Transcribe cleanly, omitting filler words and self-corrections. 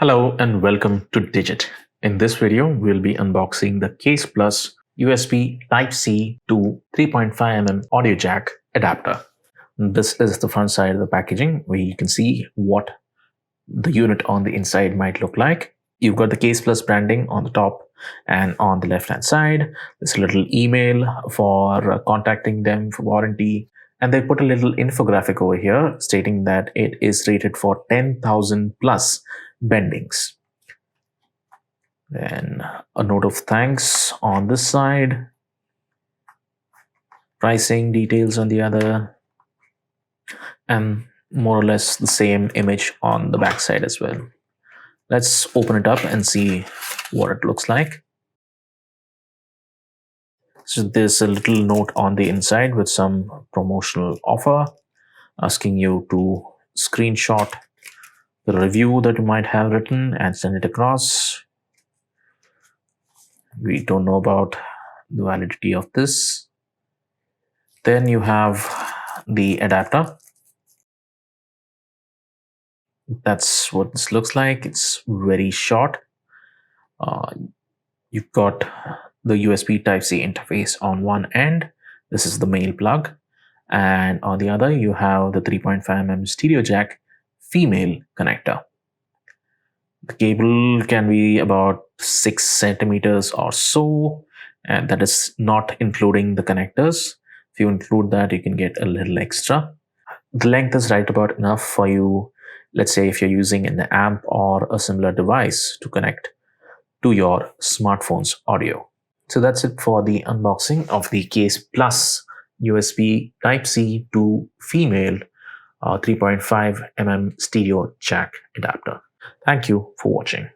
Hello and welcome to Digit. In this video, we'll be unboxing the Case Plus USB Type-C to 3.5mm audio jack adapter. This is the front side of the packaging where you can see what the unit on the inside might look like. You've got the Case Plus branding on the top and on the left-hand side. There's a little email for contacting them for warranty. And they put a little infographic over here stating that it is rated for 10,000 plus bendings. Then a note of thanks on this side, pricing details on the other, and more or less the same image on the back side as well. Let's open it up and see what it looks like. So there's a little note on the inside with some promotional offer asking you to screenshot the review that you might have written and send it across. We don't know about the validity of this. Then you have the adapter. That's what this looks like. It's very short. You've got the USB Type-C interface on one end. This is the male plug. And on the other, you have the 3.5mm stereo jack female connector. The cable can be about 6 centimeters or so, and that is not including the connectors. If you include that, you can get a little extra. The length is right about enough for you, let's say if you're using an amp or a similar device to connect to your smartphone's audio. So that's it for the unboxing of the Case Plus USB Type-C to female 3.5mm stereo jack adapter. Thank you for watching.